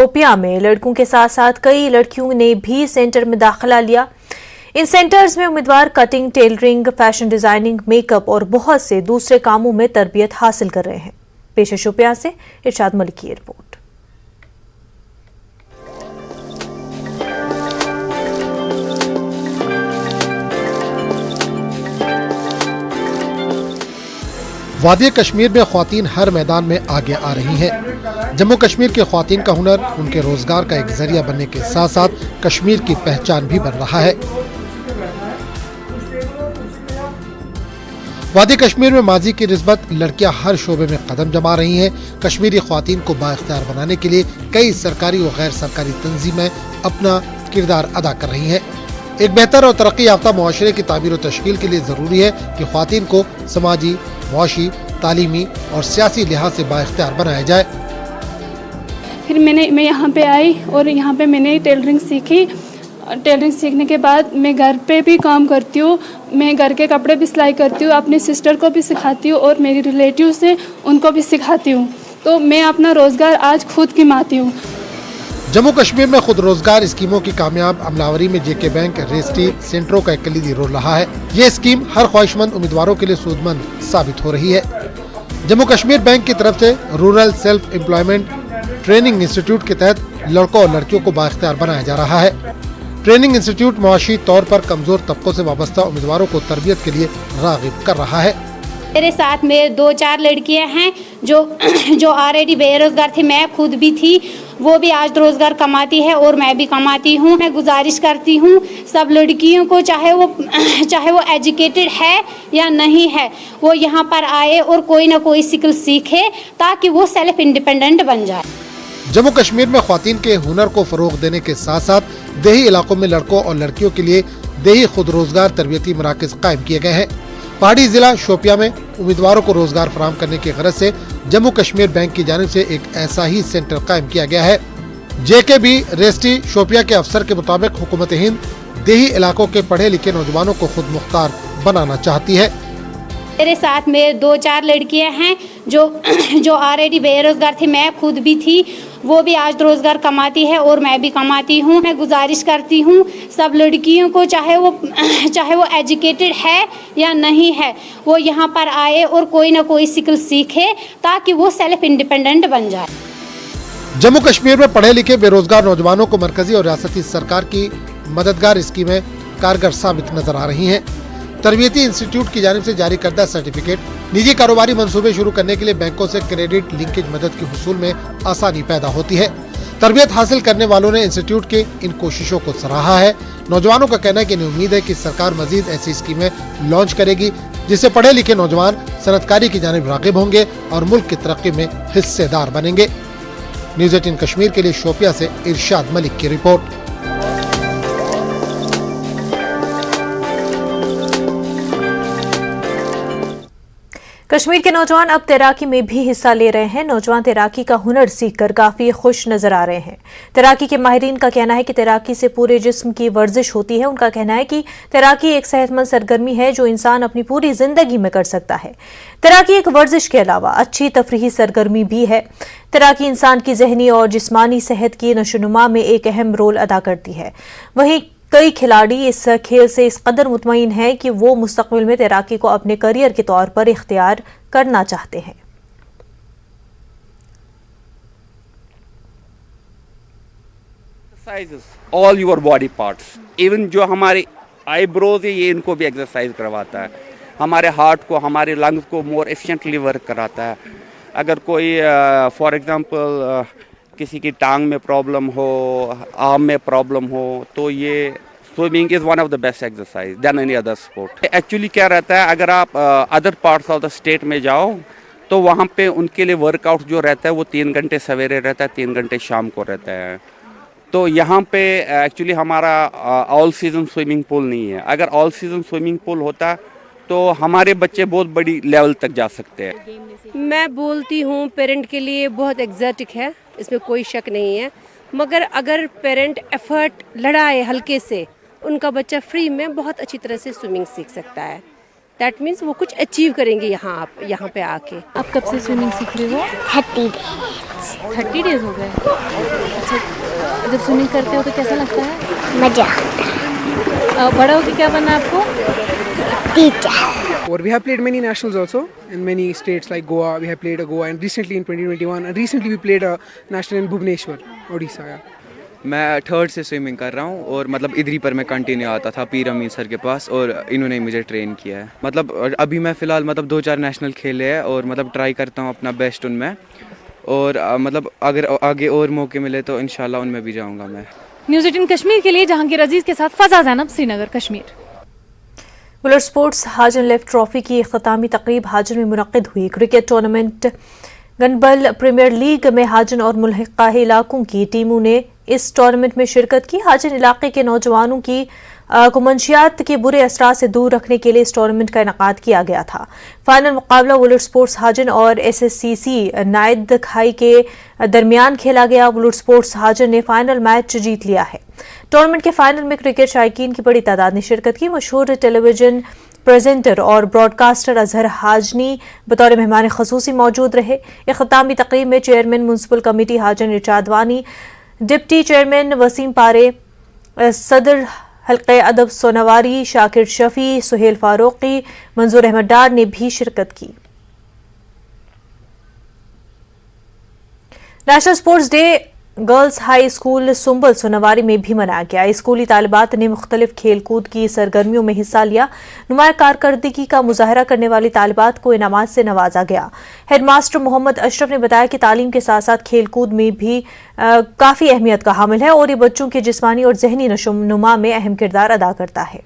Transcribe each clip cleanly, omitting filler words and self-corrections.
शोपियां में लड़कों के साथ साथ कई लड़कियों ने भी सेंटर में दाखिला लिया। इन सेंटर्स में उम्मीदवार cutting, tailoring, fashion designing, makeup और बहुत से दूसरे कामों में तरबियत हासिल कर रहे हैं। पेश है शोपियां से इरशाद मलिक की रिपोर्ट। वादी कश्मीर में ख्वातीन हर मैदान में आगे आ रही हैं। जम्मू कश्मीर की ख्वातीन का हुनर उनके रोजगार का एक जरिया बनने के साथ साथ कश्मीर की पहचान भी बन रहा है। वादी कश्मीर में माजी की निस्बत लड़कियां हर शोबे में कदम जमा रही हैं। कश्मीरी ख्वातीन को बाइख्तियार बनाने के लिए कई सरकारी और गैर सरकारी तंजीमें अपना किरदार अदा कर रही हैं। एक बेहतर और तरक्की याफ्ता मुआशरे की तामीर और तश्कील के लिए ज़रूरी है कि ख्वातीन को समाजी, मुआशी, तालीमी और सियासी लिहाज से बाइख्तियार बनाया जाए। फिर मैं यहाँ पे आई और यहाँ पे मैंने टेलरिंग सीखी। टेलरिंग सीखने के बाद मैं घर पे भी काम करती हूँ। मैं घर के कपड़े भी सिलाई करती हूँ, अपनी सिस्टर को भी सिखाती हूँ और मेरी रिलेटिव्स हैं उनको भी सिखाती हूँ। तो मैं अपना रोज़गार आज खुद कमाती हूँ। जम्मू कश्मीर में खुद रोजगार स्कीमों की कामयाब अमलावरी में जेके बैंक, रेस्टी सेंटरों का एक कलीदी रोल रहा है। ये स्कीम हर ख्वाहिशमंद उम्मीदवारों के लिए सूदमंद साबित हो रही है। जम्मू कश्मीर बैंक की तरफ से rural self employment training institute के तहत लड़कों और लड़कियों को बाइख्तियार बनाया जा रहा है। ट्रेनिंग इंस्टीट्यूट मुआशी तौर पर कमजोर तबकों से वाबस्ता उम्मीदवारों को तरबियत के लिए राग़िब कर रहा है। मेरे साथ में 2-4 लड़कियां हैं जो ऑलरेडी बेरोजगार थी। मैं खुद भी थी, वो भी आज रोजगार कमाती है और मैं भी कमाती हूँ। मैं गुजारिश करती हूँ सब लड़कियों को, चाहे वो एजुकेटेड है या नहीं है, वो यहाँ पर आए और कोई ना कोई स्किल सीखे ताकि वो सेल्फ इंडिपेंडेंट बन जाए। जम्मू कश्मीर में ख्वातीन के हुनर को फरोग देने के साथ साथ देही इलाकों में लड़कों और लड़कियों के लिए देही खुद रोजगार तरबियती मराकज कायम किए गए हैं। पहाड़ी जिला शोपियां में उम्मीदवारों को रोजगार फराहम करने की गरज से जम्मू कश्मीर बैंक की जानिब से एक ऐसा ही सेंटर कायम किया गया है। जेकेबी रेस्टी शोपियां के अफसर के मुताबिक हुकूमत हिंद देही इलाकों के पढ़े लिखे नौजवानों को खुद मुख्तार बनाना चाहती है। मेरे साथ में 2-4 लड़कियां हैं जो ऑलरेडी बेरोजगार थी। मैं खुद भी थी, वो भी आज रोजगार कमाती है और मैं भी कमाती हूँ। मैं गुजारिश करती हूँ सब लड़कियों को, चाहे वो एजुकेटेड है या नहीं है, वो यहाँ पर आए और कोई ना कोई स्किल सीखे ताकि वो सेल्फ इंडिपेंडेंट बन जाए। जम्मू कश्मीर में पढ़े लिखे बेरोजगार नौजवानों को मरकजी और रियासती सरकार की मददगार स्कीमें कारगर साबित नजर आ रही हैं। तरबियती इंस्टीट्यूट की जानिब से जारी करदा सर्टिफिकेट, निजी कारोबारी मंसूबे शुरू करने के लिए बैंकों से क्रेडिट लिंकेज मदद के हुसूल में आसानी पैदा होती है। तरबियत हासिल करने वालों ने इंस्टीट्यूट की इन कोशिशों को सराहा है। नौजवानों का कहना है कि उम्मीद है कि सरकार मजीद ऐसी स्कीमें लॉन्च करेगी जिससे पढ़े लिखे नौजवान सनअतकारी की जानिब राग़िब होंगे और मुल्क की तरक्की में हिस्सेदार बनेंगे। न्यूज़ 18 कश्मीर के लिए शोपियां से इरशाद मलिक की रिपोर्ट। कश्मीर के नौजवान अब तैराकी में भी हिस्सा ले रहे हैं। नौजवान तैराकी का हुनर सीखकर काफी खुश नजर आ रहे हैं। तैराकी के माहिरीन का कहना है कि तैराकी से पूरे जिस्म की वर्जिश होती है। उनका कहना है कि तैराकी एक सेहतमंद सरगर्मी है जो इंसान अपनी पूरी जिंदगी में कर सकता है। तैराकी एक वर्जिश के अलावा अच्छी तफरीही सरगर्मी भी है। तैराकी इंसान की जहनी और जिस्मानी सेहत की नशोनुमा में एक अहम रोल अदा करती है। वहीं कई खिलाड़ी इस खेल से इस कदर मुतमईन हैं कि वो मुस्तकबिल में तैराकी को अपने करियर के तौर पर इख्तियार करना चाहते हैं। All your body parts, even जो हमारे आईब्रोज है ये इनको भी एक्सरसाइज करवाता है। हमारे हार्ट को, हमारे लंग्स को मोर एफिशिएंटली वर्क कराता है। अगर कोई फॉर एग्जांपल किसी की टांग में प्रॉब्लम हो, आर्म में प्रॉब्लम हो, तो ये swimming is one of the best exercise than any other sport. Actually क्या रहता है, अगर आप other parts of the state में जाओ तो वहाँ पे उनके लिए वर्कआउट जो रहता है वो 3 घंटे सवेरे रहता है, 3 घंटे शाम को रहता है। तो यहाँ पे एक्चुअली हमारा ऑल सीजन स्विमिंग पूल नहीं है। अगर ऑल सीजन स्विमिंग पूल होता तो हमारे बच्चे बहुत बड़ी लेवल तक जा सकते हैं। मैं बोलती हूँ पेरेंट के लिए बहुत एग्जॉटिक है, इसमें कोई शक नहीं है, मगर अगर पेरेंट एफर्ट लगाए हल्के से, उनका बच्चा फ्री में बहुत अच्छी तरह से स्विमिंग सीख सकता है। दैट मीन्स वो कुछ अचीव करेंगे यहाँ पे आके। आप कब से स्विमिंग सीख रहे हो? 30 days। 30 डेज हो गए। अच्छा, जब स्विमिंग करते हो तो कैसा लगता है? मजा। बड़ा होकर क्या बनना है आपको? Teacher. Or we have played many nationals also in many states like Goa. We have played a Goa and recently in 2021 and recently we played a national in Bhubaneswar, Odisha. Yeah. मैं third से swimming कर रहा हूँ और मतलब इधर ही पर मैं कंटिन्यू आता था पीर अमीन सर के पास और इन्होंने मुझे ट्रेन किया है। मतलब अभी मैं फ़िलहाल मतलब 2-4 नेशनल खेले हैं और मतलब ट्राई करता हूँ अपना बेस्ट उनमें और मतलब अगर आगे और मौके मिले तो इंशाल्लाह उनमें भी जाऊँगा मैं। न्यूज़ 18 कश्मीर के लिए जहांगीर अजीज के साथ फजा Zainab, Srinagar, Kashmir. Buhler sports Hajin left trophy की इख्तितामी तकरीब हाजन में मुनक्किद हुई। क्रिकेट टूर्नामेंट गनबल प्रीमियर लीग में हाजन और मुल्हिका इलाकों की टीमों ने इस टूर्नामेंट में शिरकत की। हाजन इलाके के नौजवानों की को मंशियात के बुरे असरात से दूर रखने के लिए इस टूर्नामेंट का इनेकाद किया गया था। फाइनल मुकाबला वुलर स्पोर्ट्स हाजन और SSCC नायद खाई के दरमियान खेला गया। वुलर स्पोर्ट्स हाजन ने फाइनल मैच जीत लिया है। टूर्नामेंट के फाइनल में क्रिकेट शायकीन की बड़ी तादाद ने शिरकत की। मशहूर टेलीविजन प्रेजेंटर और ब्रॉडकास्टर अजहर हाजनी बतौर मेहमान खसूसी मौजूद रहे। इख्तितामी तकरीब में चेयरमैन म्युनिसिपल कमेटी हाजन इरशाद वानी, डिप्टी चेयरमैन वसीम पारे, सदर हल्के अदब सोनावारी शाकिर शफी, सुहेल फारूकी, मंजूर अहमद डार ने भी शिरकत की। National sports day girls high school Sumbal Sonawari में भी मनाया गया। स्कूली तालिबात ने मुख्तलिफ खेल कूद की सरगर्मियों में हिस्सा लिया। नुमाया कारकर्दगी का मुजाहरा करने वाली तालिबात को इनामात से नवाजा गया। हेडमास्टर मोहम्मद अशरफ ने बताया कि तालीम के साथ साथ खेल कूद में भी काफ़ी अहमियत का हामिल है और ये बच्चों के जिस्मानी और जहनी नशोनुमा में अहम किरदार अदा करता है।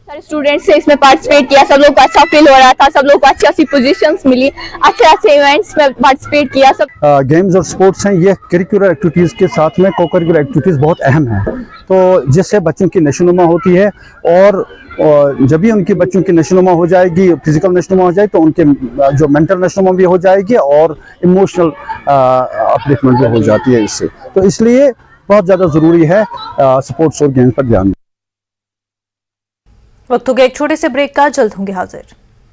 सारे स्टूडेंट्स से इसमें पार्टिसिपेट किया, सब लोग को अच्छा फील हो रहा था, सब लोग को अच्छी अच्छी पोजीशंस मिली, अच्छे अच्छे इवेंट्स में पार्टिसिपेट किया। सब गेम्स और स्पोर्ट्स हैं, ये करिकुलर एक्टिविटीज़ के साथ में को करिकुलर एक्टिविटीज़ बहुत अहम है, तो जिससे बच्चों की नशोनुमा होती है और जब भी उनकी बच्चों की नशोनुमा हो जाएगी, फिजिकल नशोनुमा हो जाए तो उनके जो मेंटल नशोनुमा भी हो जाएगी और इमोशनल अपलिफ्टमेंट भी हो जाती है इससे। तो इसलिए बहुत ज़्यादा ज़रूरी है स्पोर्ट्स और गेम्स पर ध्यान। वक्त हो गया एक छोटे से ब्रेक का, जल्द होंगे हाजिर।